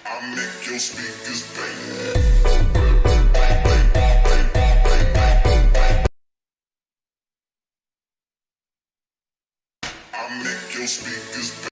I make your speakers bang. I make your speakers bang.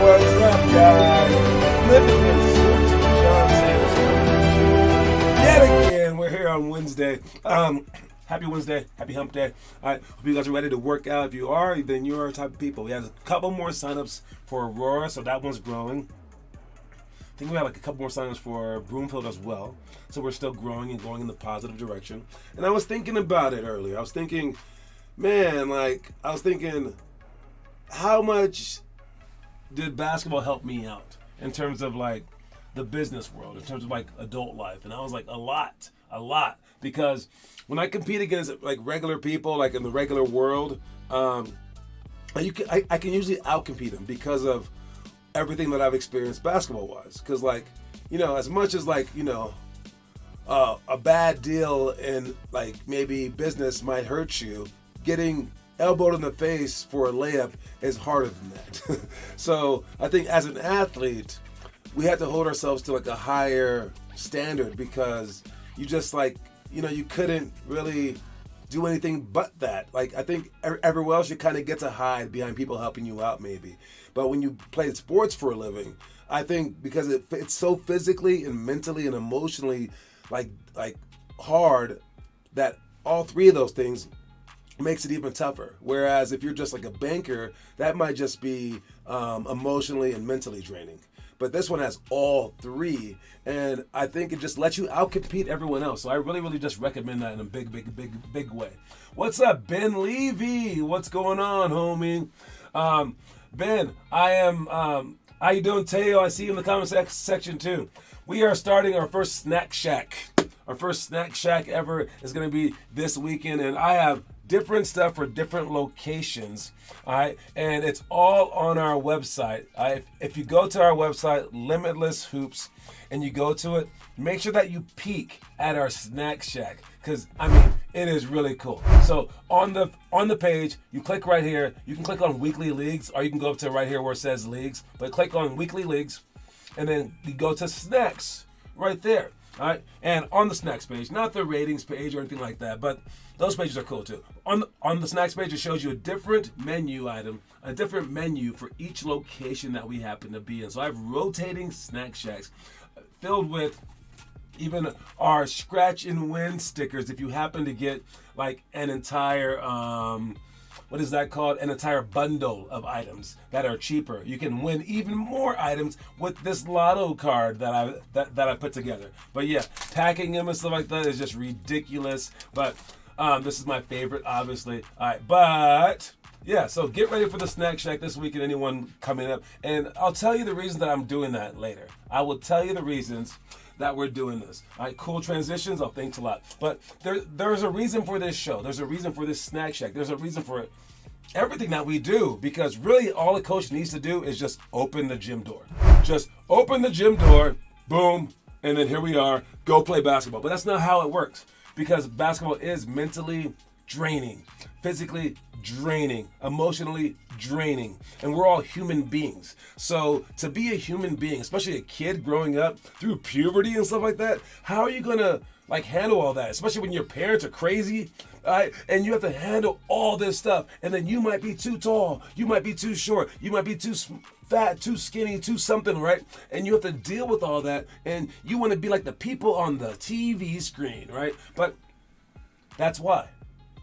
What's up, guys? Limitless. John Sanders coming yet again. We're here on Wednesday. Happy Wednesday. Happy Hump Day. All right. Hope you guys are ready to work out. If you are, then you are a type of people. We have a couple more signups for Aurora, so that one's growing. I think we have like a couple more signups for Broomfield as well. So we're still growing and going in the positive direction. And I was thinking about it earlier. I was thinking, how much did basketball help me out in terms of like the business world, in terms of like adult life? And I was like, a lot, because when I compete against like regular people, like in the regular world, I can usually outcompete them because of everything that I've experienced basketball wise. Because like, as much as like, a bad deal in like maybe business might hurt you, getting elbowed in the face for a layup is harder than that. So I think as an athlete, we have to hold ourselves to like a higher standard, because you just like, you couldn't really do anything but that. Like I think everywhere else you kind of get to hide behind people helping you out maybe. But when you play sports for a living, I think because it's so physically and mentally and emotionally like hard, that all three of those things makes it even tougher. Whereas if you're just like a banker, that might just be emotionally and mentally draining. But this one has all three, and I think it just lets you outcompete everyone else. So I really just recommend that in a big way. What's up, Ben Levy? What's going on, homie? Ben, I am. How you doing, Teo? I see you in the comment section too. We are starting our first snack shack. Our first snack shack ever is going to be this weekend, and I have different stuff for different locations, all right? And it's all on our website. If you go to our website, Limitless Hoops, and you go to it, make sure that you peek at our snack shack, because it is really cool. So on the page, you click right here. You can click on Weekly Leagues, or you can go up to right here where it says Leagues. But click on Weekly Leagues, and then you go to Snacks right there. All right, and on the snacks page, not the ratings page or anything like that, but those pages are cool too. On the snacks page, it shows you a different menu item, a different menu for each location that we happen to be in. So I have rotating snack shacks filled with even our scratch and win stickers. If you happen to get like an entire what is that called? An entire bundle of items that are cheaper. You can win even more items with this lotto card that I put together. But yeah, packing them and stuff like that is just ridiculous. But this is my favorite, obviously. All right, but yeah, so get ready for the Snack Shack this week and anyone coming up. And I'll tell you the reason that I'm doing that later. I will tell you the reasons that we're doing this. All right, cool transitions. Oh, thanks a lot. But there's a reason for this show. There's a reason for this Snack Shack. There's a reason for everything that we do, because really all a coach needs to do is just open the gym door. Just open the gym door, boom, and then here we are, go play basketball. But that's not how it works, because basketball is mentally draining, physically draining, emotionally draining, and we're all human beings. So to be a human being, especially a kid growing up through puberty and stuff like that, how are you gonna like handle all that, especially when your parents are crazy, and you have to handle all this stuff, and then you might be too tall, you might be too short, you might be too fat, too skinny, too something, right? And you have to deal with all that, and you want to be like the people on the TV screen, right? But that's why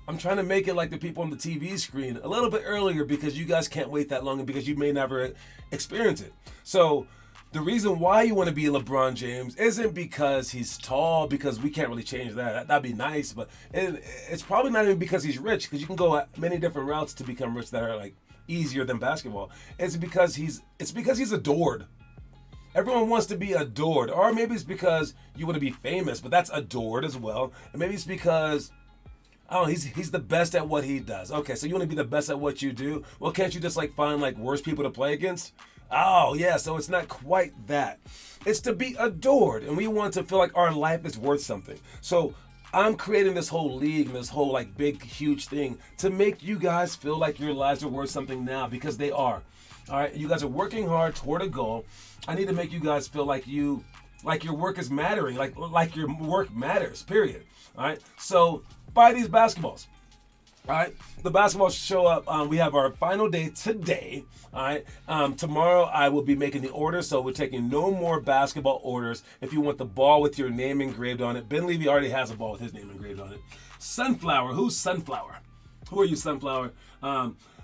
I'm trying to make it like the people on the TV screen a little bit earlier, because you guys can't wait that long and because you may never experience it. So the reason why you want to be LeBron James isn't because he's tall, because we can't really change that. That'd be nice, but it's probably not even because he's rich, because you can go many different routes to become rich that are like easier than basketball. It's because he's adored. Everyone wants to be adored, or maybe it's because you want to be famous, but that's adored as well. And maybe it's because, oh, he's the best at what he does. Okay, so you want to be the best at what you do? Well, can't you just like find like worse people to play against? Oh, yeah, so it's not quite that. It's to be adored, and we want to feel like our life is worth something. So I'm creating this whole league and this whole like big, huge thing to make you guys feel like your lives are worth something now, because they are. All right, you guys are working hard toward a goal. I need to make you guys feel like your work is mattering, like your work matters, period. All right, so buy these basketballs. All right, the basketballs show up. We have our final day today. All right, tomorrow I will be making the order, so we're taking no more basketball orders. If you want the ball with your name engraved on it, Ben Levy already has a ball with his name engraved on it. Sunflower, who's Sunflower? Who are you, Sunflower?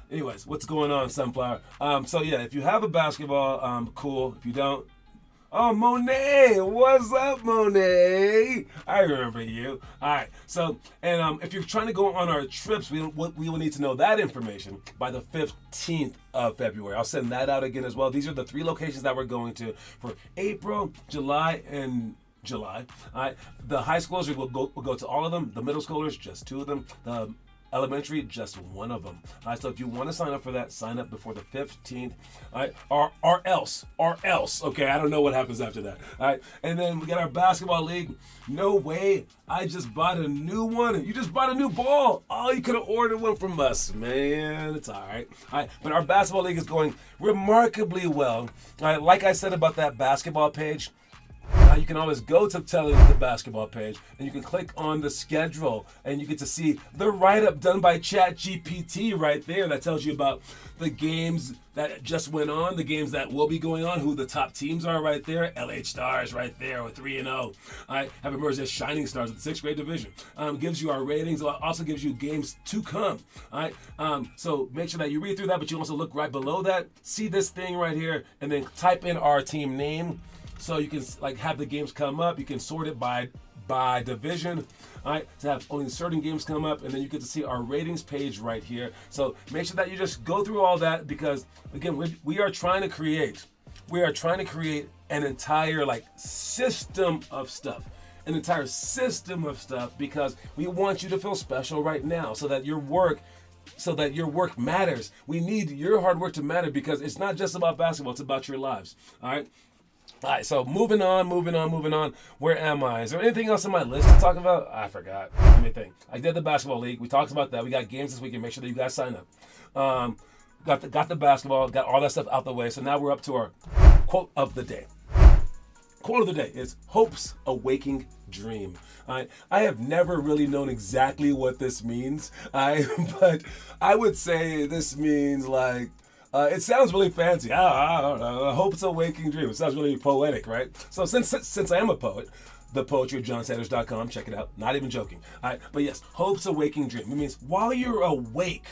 Anyways, what's going on, Sunflower? So yeah, if you have a basketball, cool. If you don't, oh, Monet, what's up, Monet? I remember you. All right, so, and if you're trying to go on our trips, we will need to know that information by the 15th of February. I'll send that out again as well. These are the 3 locations that we're going to for April, July, and July. All right, the high schoolers will go to all of them. The middle schoolers, just 2 of them. The elementary, just 1 of them. All right, so if you want to sign up for that, sign up before the 15th. All right, or else. Okay, I don't know what happens after that. All right, and then we got our basketball league. No way, I just bought a new one. You just bought a new ball. Oh, you could have ordered one from us, man. It's all right. All right, but our basketball league is going remarkably well. All right, like I said about that basketball page, you can always go to the basketball page, and you can click on the schedule, and you get to see the write-up done by ChatGPT right there that tells you about the games that just went on, the games that will be going on, who the top teams are right there. LH Stars right there with 3-0. All right, have emerged as Shining Stars with the 6th grade division. Gives you our ratings, also gives you games to come. All right, so make sure that you read through that, but you also look right below that, see this thing right here, and then type in our team name. So you can like have the games come up. You can sort it by division, all right, to have only certain games come up, and then you get to see our ratings page right here. So make sure that you just go through all that, because again, we are trying to create an entire like system of stuff. Because we want you to feel special right now, so that your work matters. We need your hard work to matter, because it's not just about basketball, it's about your lives. All right. All right, so moving on. Where am I? Is there anything else on my list to talk about? I forgot. Let me think. I did the basketball league. We talked about that. We got games this weekend. Make sure that you guys sign up. Got the basketball. Got all that stuff out the way. So now we're up to our quote of the day. Quote of the day is hope's a waking dream. I have never really known exactly what this means. But I would say this means like, it sounds really fancy. I don't know. Hope's a waking dream. It sounds really poetic, right? So since I am a poet, the poetry of johnsanders.com, check it out. Not even joking. All right, but yes, hope's a waking dream. It means while you're awake,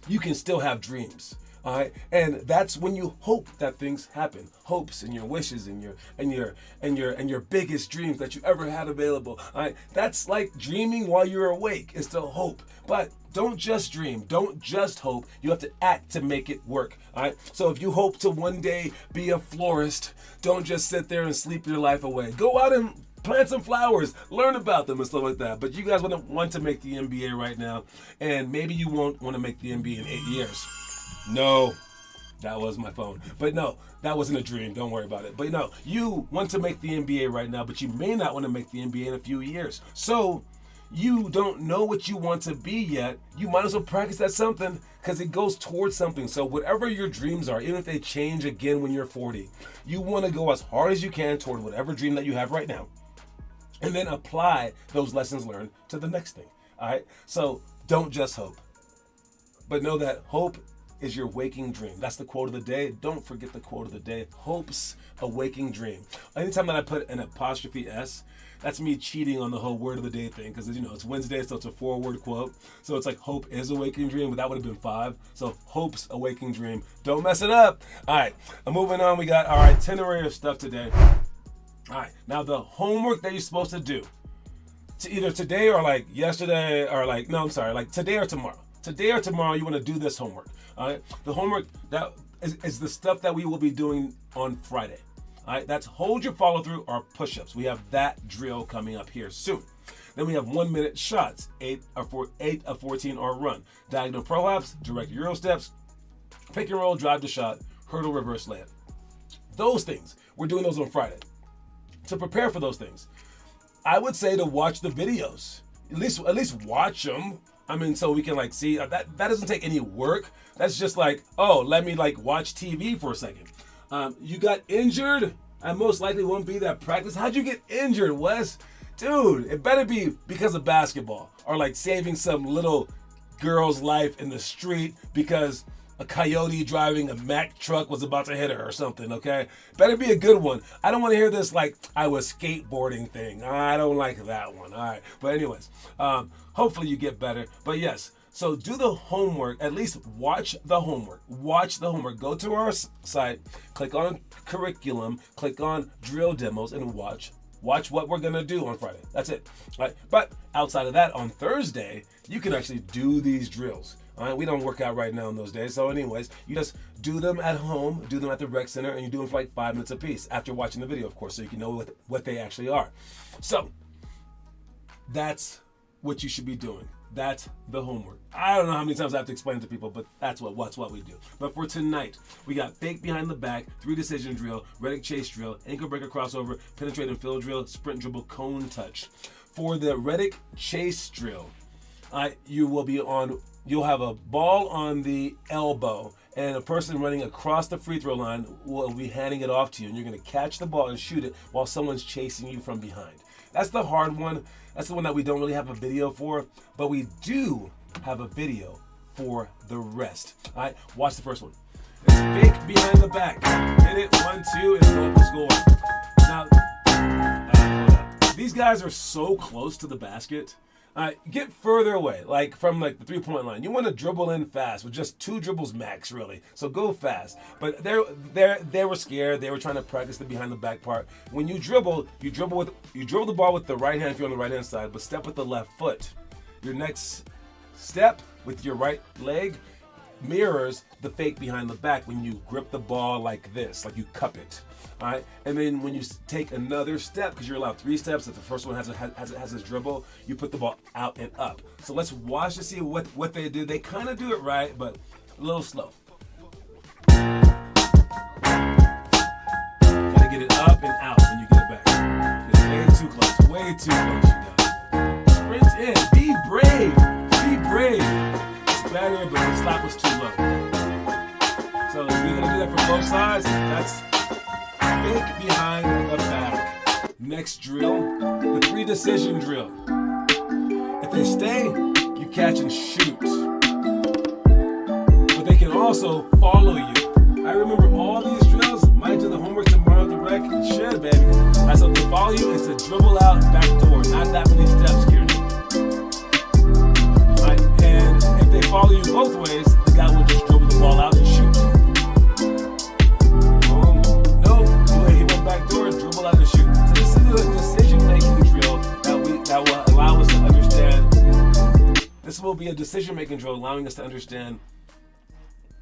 you can still have dreams. All right, and that's when you hope that things happen. Hopes and your wishes and your biggest dreams that you ever had available. All right, that's like dreaming while you're awake. It's the hope, but don't just dream. Don't just hope. You have to act to make it work. All right. So if you hope to one day be a florist, don't just sit there and sleep your life away. Go out and plant some flowers, learn about them and stuff like that. But you guys want to make the NBA right now, and maybe you won't want to make the NBA in 8 years. No, that was my phone. But no, that wasn't a dream. Don't worry about it. But no, you want to make the NBA right now, but you may not want to make the NBA in a few years. So you don't know what you want to be yet. You might as well practice at something because it goes towards something. So whatever your dreams are, even if they change again when you're 40, you want to go as hard as you can toward whatever dream that you have right now. And then apply those lessons learned to the next thing. All right? So don't just hope. But know that hope is your waking dream. That's the quote of the day. Don't forget the quote of the day. Hope's a waking dream. Anytime that I put an apostrophe S, that's me cheating on the whole word of the day thing, because it's Wednesday, so it's a 4-word quote. So it's like hope is a waking dream, but that would have been 5. So hope's a waking dream. Don't mess it up. All right, I'm moving on. We got our itinerary of stuff today. All right, now the homework that you're supposed to do, either today or like yesterday, or like today or tomorrow. Today or tomorrow, you want to do this homework. All right, the homework that is the stuff that we will be doing on Friday. All right, that's hold your follow through or push-ups. We have that drill coming up here soon. Then we have 1-minute shots, 8 of 14 or run, diagonal pro-hops, direct Euro steps, pick and roll, drive to shot, hurdle, reverse layup. Those things, we're doing those on Friday. To prepare for those things, I would say to watch the videos. At least watch them. I mean, so we can like see that doesn't take any work. That's just like, oh, let me like watch TV for a second. You got injured? I most likely won't be that practice. How'd you get injured, Wes? Dude, it better be because of basketball or like saving some little girl's life in the street because a coyote driving a Mack truck was about to hit her or something, okay? Better be a good one. I don't want to hear this like I was skateboarding thing. I don't like that one. All right. But anyways, hopefully you get better. But yes, so do the homework. At least watch the homework. Watch the homework. Go to our site, click on curriculum, click on drill demos, and watch what we're going to do on Friday. That's it. All right. But outside of that, on Thursday, you can actually do these drills. All right, we don't work out right now in those days. So anyways, you just do them at home, do them at the rec center, and you do them for like 5 minutes a piece after watching the video, of course, so you can know what they actually are. So that's what you should be doing. That's the homework. I don't know how many times I have to explain it to people, but that's what we do. But for tonight, we got fake behind the back, 3 decision drill, Reddick chase drill, ankle breaker crossover, penetrate and fill drill, sprint dribble, cone touch. For the Reddick chase drill, you'll have a ball on the elbow, and a person running across the free throw line will be handing it off to you, and you're going to catch the ball and shoot it while someone's chasing you from behind. That's the hard one. That's the one that we don't really have a video for, but we do have a video for the rest. All right, watch the first one. It's fake behind the back. Hit it, 1, 2, and go up and score. Now, these guys are so close to the basket. Get further away, like from like the 3-point line. You want to dribble in fast with just 2 dribbles max, really. So go fast. But they were scared. They were trying to practice the behind the back part. When you dribble the ball with the right hand if you're on the right hand side, but step with the left foot. Your next step with your right leg mirrors the fake behind the back when you grip the ball like this, like you cup it. All right, and then when you take another step, because you're allowed 3 steps, if the first one has this dribble, you put the ball out and up. So let's watch to see what they do. They kind of do it right, but a little slow. Gotta get it up and out when you get it back. It's way too close, you guys. Sprint in, be brave, It's better, but the stop was too low. So we're gonna do that for both sides. That's fake behind the back. Next drill, the 3 decision drill. If they stay, you catch and shoot. But they can also follow you. I remember all these drills. Might do the homework tomorrow at the rec. You should, baby. I said to follow you, it's a dribble out back door. Not that many steps, Kieran. Right, and if they follow you both ways, the guy will just dribble the ball out and shoot. No, he went back door and dribble out and shoot. So this is a decision-making drill that will allow us to understand. This will be a decision-making drill allowing us to understand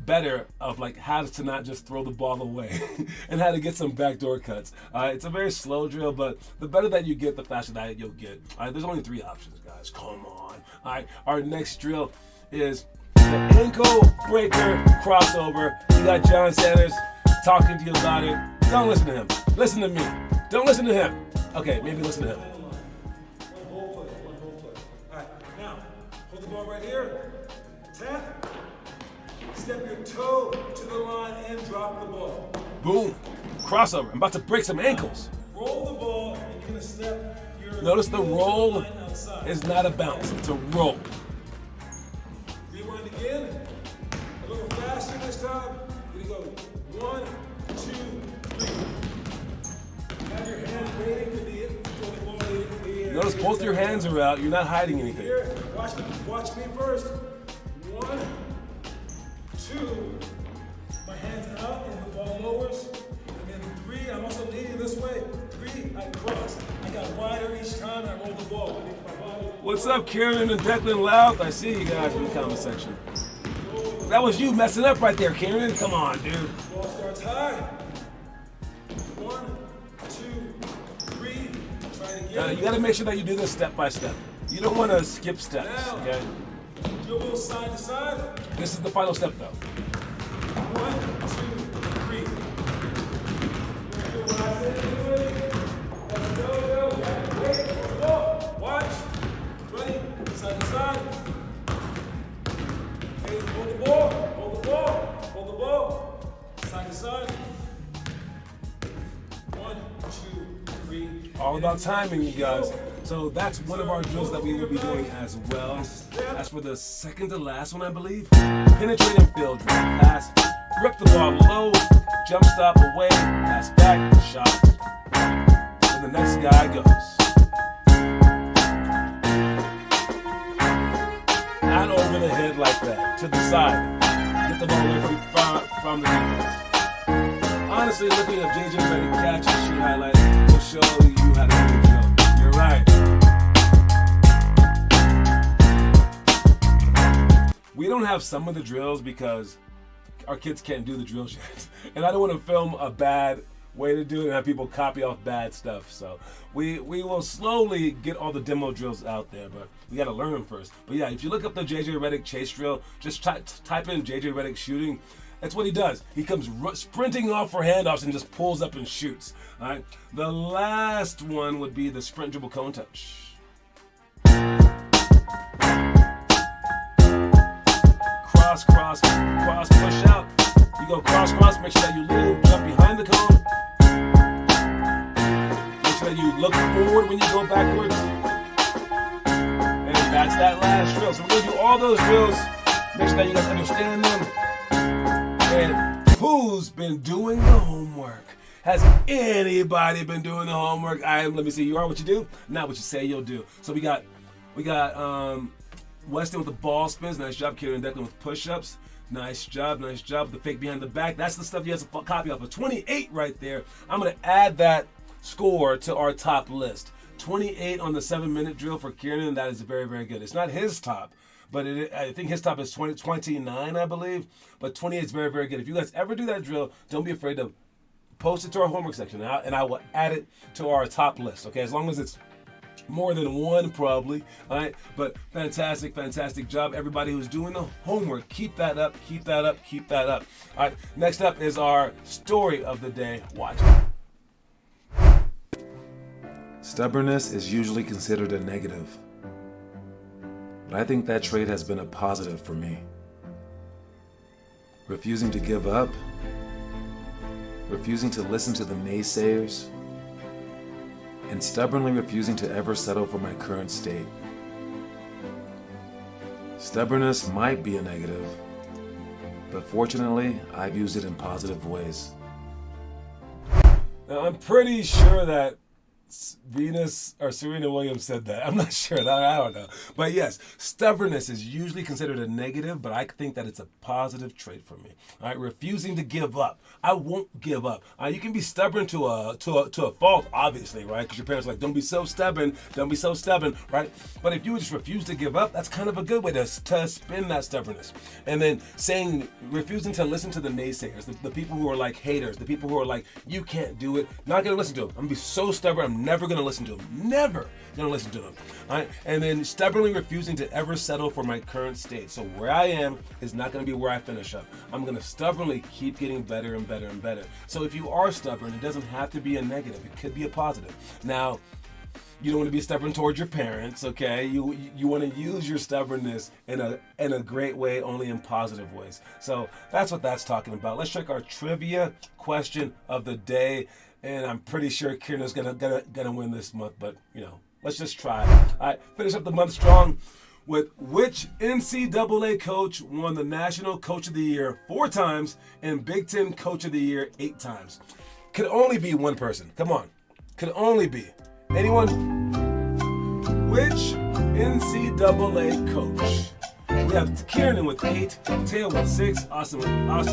better of like how to not just throw the ball away and how to get some backdoor cuts. It's a very slow drill, but the better that you get, the faster that you'll get. There's only 3 options, guys. Come on. All right, our next drill is the ankle breaker crossover. You got John Sanders talking to you about it. Don't listen to him. Listen to me. Don't listen to him. Okay, maybe listen to him. One whole foot. All right, now hold the ball right here. Tap. Step your toe to the line and drop the ball. Boom. Crossover. I'm about to break some ankles. Roll the ball and you're going to step your Notice the roll is not a bounce. It's a roll. Rewind again. A little faster this time. You're going to go 1, 2, 3. Have your hand waiting for the ball in the air. Notice both your hands are out. You're not hiding anything. Here, watch me first. 1, 2, my hands out and the ball lowers. And then 3, I'm also leading this way. 3, I cross. I got wider each time and I roll the ball. What's up, Kieran and Declan Louth? I see you guys in the comment section. That was you messing up right there, Kieran. Come on, dude. Ball starts high. 1, 2, 3. Try it again. You got to make sure that you do this step by step. You don't want to skip steps, okay? Dribble side to side. This is the final step, though. 1, 2, 3. Let's go. Wait, go. Watch. Ready. Side to side. Okay, hold the ball. Side to side. 1, 2, 3. All about timing, you guys. So that's one of our drills that we will be doing as well. As for the second to last one, I believe, penetrating field drill. Pass, grip the ball low, jump stop away, pass back, shot. And the next guy goes. Not over the head like that, to the side. Get the ball away from the defense. Honestly, looking at JJ Redick catch and shoot highlights will show you how to do the drill. You're right. We don't have some of the drills because our kids can't do the drills yet. And I don't want to film a bad way to do it and have people copy off bad stuff. So we will slowly get all the demo drills out there, but we got to learn them first. But yeah, if you look up the JJ Redick chase drill, just type in JJ Redick shooting. That's what he does. He comes sprinting off for handoffs and just pulls up and shoots. All right. The last one would be the sprint dribble cone touch. Cross, push out. You go cross, make sure that you lean, jump behind the cone. Make sure that you look forward when you go backwards. And that's that last drill. So we're going to do all those drills. Make sure that you guys understand them. And who's been doing the homework? Has anybody been doing the homework? Let me see. You are what you do, not what you say you'll do. So we got Weston with the ball spins. Nice job. Kieran Declan with push-ups. Nice job. The fake behind the back. That's the stuff you have to copy off of. 28 right there. I'm going to add that score to our top list. 28 on the 7-minute drill for Kieran. That is very, very good. It's not his top, but I think his top is 29, I believe. But 28 is very, very good. If you guys ever do that drill, don't be afraid to post it to our homework section, and I will add it to our top list, okay? As long as it's more than one, probably, all right? But fantastic job, everybody who's doing the homework. Keep that up. All right, next up is our story of the day. Watch it. Stubbornness is usually considered a negative, but I think that trait has been a positive for me. Refusing to give up, refusing to listen to the naysayers, and stubbornly refusing to ever settle for my current state. Stubbornness might be a negative, but fortunately, I've used it in positive ways. Now, I'm pretty sure that Venus or Serena Williams said that. I'm not sure. I don't know. But yes, stubbornness is usually considered a negative, but I think that it's a positive trait for me. All right, refusing to give up. I won't give up. You can be stubborn to a fault, obviously, right? Because your parents are like, don't be so stubborn, right? But if you just refuse to give up, that's kind of a good way to spin that stubbornness. And then refusing to listen to the naysayers, the people who are like haters, the people who are like, you can't do it, not gonna listen to them. I'm gonna be so stubborn, I'm never gonna listen to them. Never gonna listen to them. All right? And then stubbornly refusing to ever settle for my current state. So where I am is not gonna be where I finish up. I'm gonna stubbornly keep getting better and better and better. So if you are stubborn, it doesn't have to be a negative. It could be a positive. Now, you don't want to be stubborn towards your parents, okay? You want to use your stubbornness in a great way, only in positive ways. So that's what that's talking about. Let's check our trivia question of the day, and I'm pretty sure Kieran's gonna win this month, but let's just try. All right, finish up the month strong with which NCAA coach won the National Coach of the Year 4 times and Big Ten Coach of the Year 8 times? Could only be one person. Come on, could only be. Anyone? Which NCAA coach? We have Kieran with 8, Taya with 6, Austin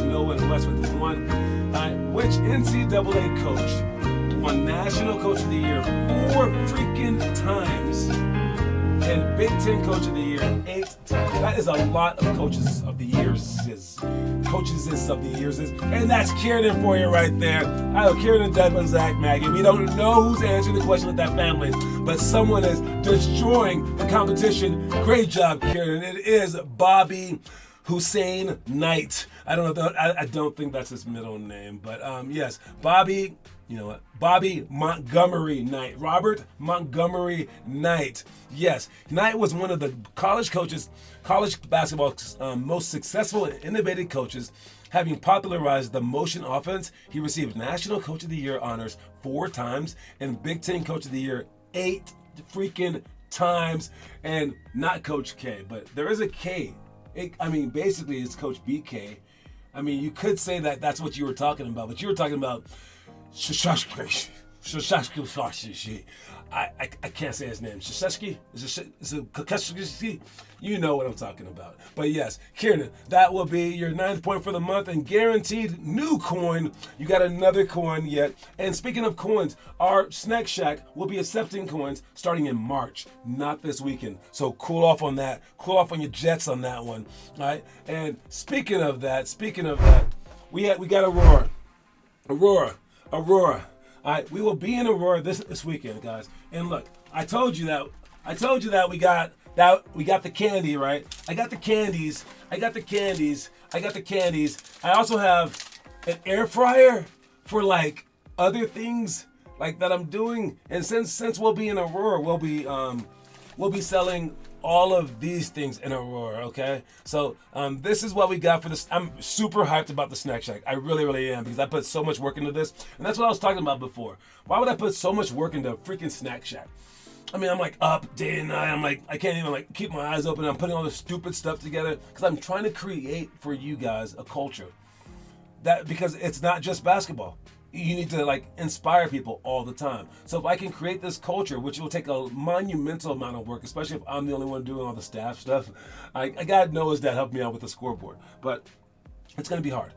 Noah and Wes with 1. Which NCAA coach won National Coach of the Year 4 freaking times and Big Ten Coach of the Year 8 times? That is a lot of coaches of the years. And that's Kieran for you right there. I know Kieran and Devin, Zach, Maggie. We don't know who's answering the question with that family, but someone is destroying the competition. Great job, Kieran. It is Bobby Hussein Knight. I don't think that's his middle name, but yes, Bobby. You know what? Bobby Montgomery Knight. Robert Montgomery Knight. Yes, Knight was one of the college basketball's most successful and innovative coaches, having popularized the motion offense. He received National Coach of the Year honors 4 times and Big Ten Coach of the Year 8 freaking times. And not Coach K, but there is a K. Basically it's Coach BK. You could say that that's what you were talking about, but you were talking about I can't say his name. Shashki? Is it Kakashki? You know what I'm talking about. But yes, Kieran, that will be your 9th point for the month and guaranteed new coin. You got another coin yet. And speaking of coins, our Snack Shack will be accepting coins starting in March, not this weekend. So cool off on that. Cool off on your jets on that one. All right. And speaking of that, we got Aurora. All right, we will be in Aurora this weekend, guys. And look, I told you that we got the candy, right? I got the candies. I also have an air fryer for like other things like that I'm doing. And since we'll be in Aurora, we'll be selling all of these things in Aurora, okay? So this is what we got for this. I'm super hyped about the Snack Shack. I really, really am, because I put so much work into this. And that's what I was talking about before. Why would I put so much work into freaking Snack Shack? I'm like up day and night. I'm like, I can't even keep my eyes open. I'm putting all this stupid stuff together because I'm trying to create for you guys a culture. Because it's not just basketball. You need to inspire people all the time. So if I can create this culture, which will take a monumental amount of work, especially if I'm the only one doing all the staff stuff, I got Noah's dad help me out with the scoreboard. But it's going to be hard.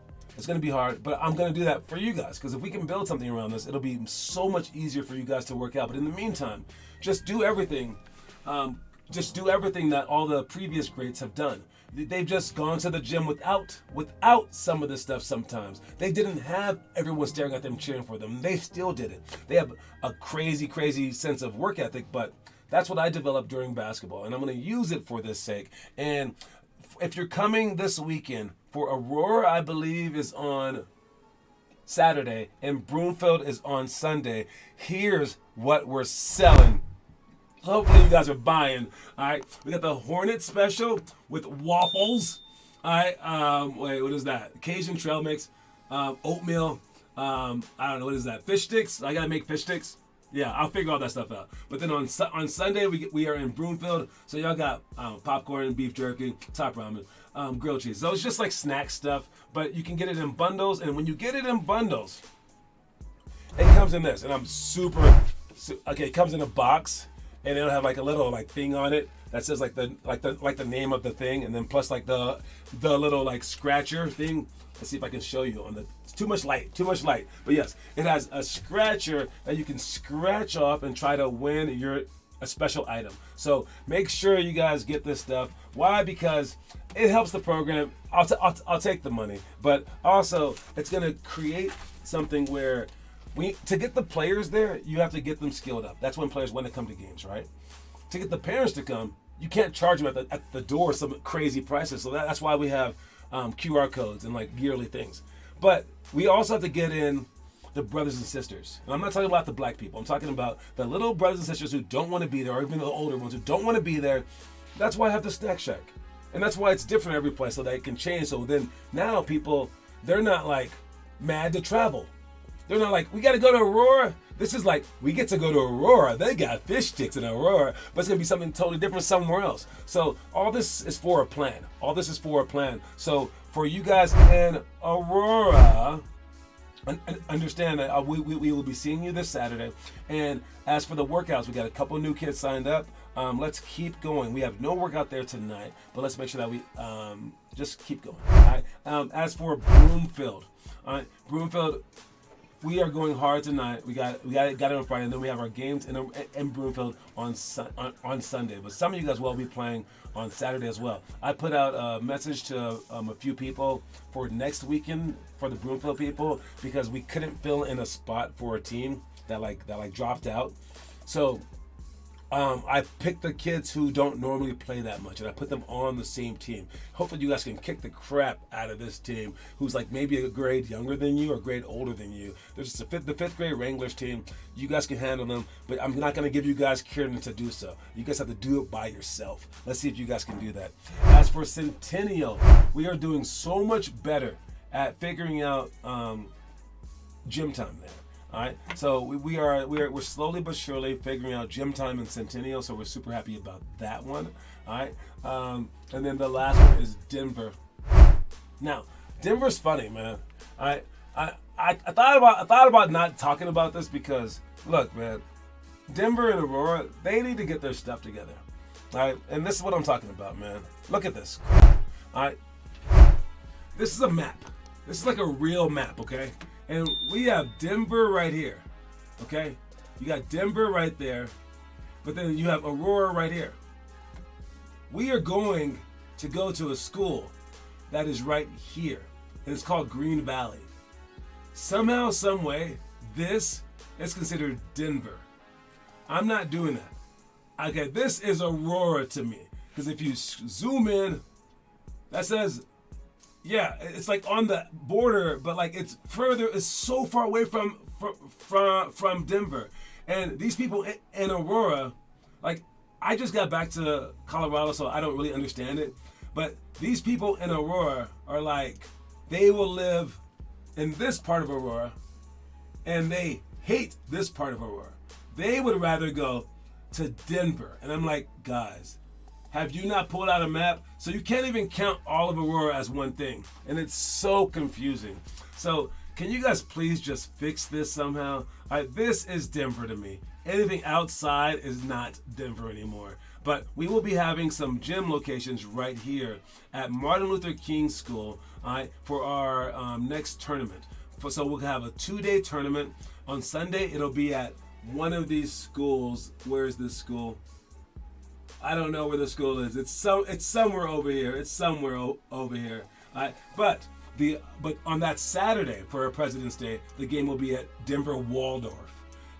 But I'm going to do that for you guys, because if we can build something around this, it'll be so much easier for you guys to work out. But in the meantime, just do everything that all the previous greats have done. They've just gone to the gym without some of this stuff sometimes. They didn't have everyone staring at them cheering for them. They still did it. They have a crazy, crazy sense of work ethic, but that's what I developed during basketball, and I'm going to use it for this sake. And if you're coming this weekend, for Aurora, I believe, is on Saturday, and Broomfield is on Sunday, here's what we're selling. Hopefully you guys are buying. All right, we got the Hornet special with waffles. All right, wait, what is that? Cajun trail mix, oatmeal. I don't know, what is that? Fish sticks. I gotta make fish sticks. Yeah, I'll figure all that stuff out. But then on Sunday we are in Broomfield, so y'all got popcorn, beef jerky, top ramen, grilled cheese. So it's just like snack stuff, but you can get it in bundles. And when you get it in bundles, it comes in this, and I'm super So, okay, it comes in a box, and it'll have like a little like thing on it that says like the name of the thing, and then plus like the little like scratcher thing. Let's see if I can show you on the. It's too much light. But yes, it has a scratcher that you can scratch off and try to win a special item. So make sure you guys get this stuff. Why? Because it helps the program. I'll take the money, but also it's gonna create something where to get the players there, you have to get them skilled up. That's when players want to come to games, right? To get the parents to come, you can't charge them at the door some crazy prices. So that's why we have QR codes and like yearly things. But we also have to get in the brothers and sisters. And I'm not talking about the black people. I'm talking about the little brothers and sisters who don't want to be there, or even the older ones who don't want to be there. That's why I have the Snack Shack. And that's why it's different every place, so that it can change. So then now people, they're not like mad to travel. They're not like, we got to go to Aurora. This is like, we get to go to Aurora. They got fish sticks in Aurora, but it's going to be something totally different somewhere else. So all this is for a plan. So for you guys in Aurora, understand that we will be seeing you this Saturday. And as for the workouts, we got a couple new kids signed up. Let's keep going. We have no workout there tonight, but let's make sure that we just keep going. All right. As for Broomfield, we are going hard tonight. We got it on Friday, and then we have our games in Broomfield on Sunday. But some of you guys will be playing on Saturday as well. I put out a message to a few people for next weekend for the Broomfield people, because we couldn't fill in a spot for a team that dropped out. So I picked the kids who don't normally play that much, and I put them on the same team. Hopefully you guys can kick the crap out of this team who's like maybe a grade younger than you or a grade older than you. There's just the fifth grade Wranglers team. You guys can handle them, but I'm not going to give you guys Kieran to do so. You guys have to do it by yourself. Let's see if you guys can do that. As for Centennial, we are doing so much better at figuring out gym time there. All right, so we're slowly but surely figuring out gym time in Centennial, so we're super happy about that one. All right, and then the last one is Denver. Now, Denver's funny, man. I thought about not talking about this because look, man, Denver and Aurora, they need to get their stuff together. All right, and this is what I'm talking about, man. Look at this. All right, this is a map. This is like a real map, okay? And we have Denver right here, okay? You got Denver right there, but then you have Aurora right here. We are going to go to a school that is right here, and it's called Green Valley. Somehow, some way, this is considered Denver. I'm not doing that. Okay, this is Aurora to me, because if you zoom in, that says, yeah, it's like on the border, but like it's so far away from Denver. And these people in Aurora, like I just got back to Colorado, so I don't really understand it. But these people in Aurora are like, they will live in this part of Aurora, and they hate this part of Aurora. They would rather go to Denver. And I'm like, guys, have you not pulled out a map? So you can't even count all of Aurora as one thing. And it's so confusing. So can you guys please just fix this somehow? This is Denver to me. Anything outside is not Denver anymore. But we will be having some gym locations right here at Martin Luther King School for our next tournament. So we'll have a 2-day tournament. On Sunday, it'll be at one of these schools. Where is this school? I don't know where the school is. It's somewhere over here. Over here. But on that Saturday for our President's Day, the game will be at Denver Waldorf,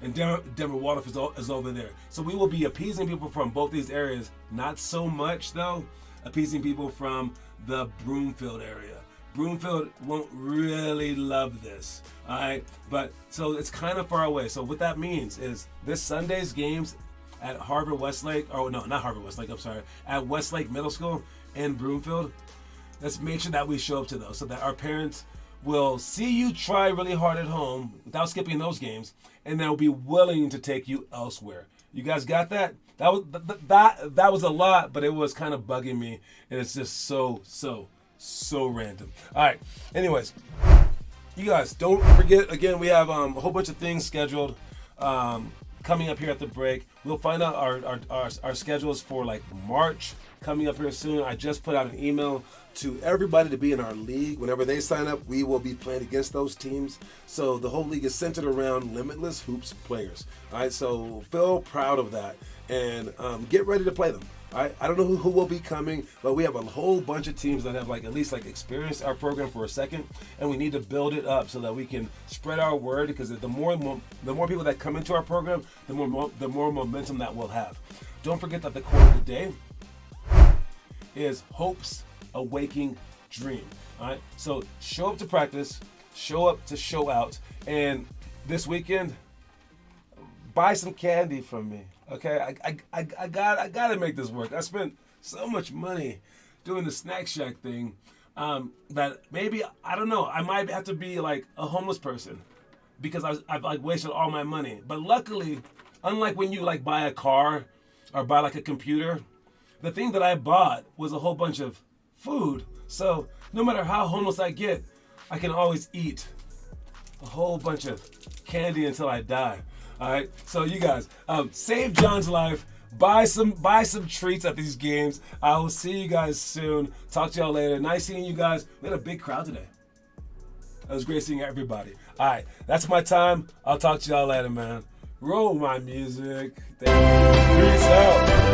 and Denver Waldorf is over there. So we will be appeasing people from both these areas. Not so much though, appeasing people from the Broomfield area. Broomfield won't really love this. All right, but so it's kind of far away. So what that means is this Sunday's games at Harvard Westlake, oh no, not Harvard Westlake, I'm sorry, at Westlake Middle School in Broomfield, let's make sure that we show up to those so that our parents will see you try really hard at home without skipping those games, and they'll be willing to take you elsewhere. You guys got that? That was a lot, but it was kind of bugging me, and it's just so random. All right, anyways, you guys don't forget, again, we have a whole bunch of things scheduled coming up here at the break. We'll find out our schedules for like March coming up here soon. I just put out an email to everybody to be in our league. Whenever they sign up, we will be playing against those teams. So the whole league is centered around Limitless Hoops players. All right, so feel proud of that and get ready to play them. All right, I don't know who will be coming, but we have a whole bunch of teams that have at least experienced our program for a second, and we need to build it up so that we can spread our word. Because the more people that come into our program, the more momentum that we'll have. Don't forget that the quote of the day is hope's a waking dream. All right, so show up to practice, show up to show out, and this weekend, buy some candy from me. Okay, I gotta make this work. I spent so much money doing the Snack Shack thing that maybe, I don't know, I might have to be like a homeless person because I've wasted all my money. But luckily, unlike when you buy a car or buy a computer, the thing that I bought was a whole bunch of food. So no matter how homeless I get, I can always eat a whole bunch of candy until I die. All right, so you guys, save John's life. Buy some treats at these games. I will see you guys soon. Talk to y'all later. Nice seeing you guys. We had a big crowd today. It was great seeing everybody. All right, that's my time. I'll talk to y'all later, man. Roll my music. Thank you. Peace out.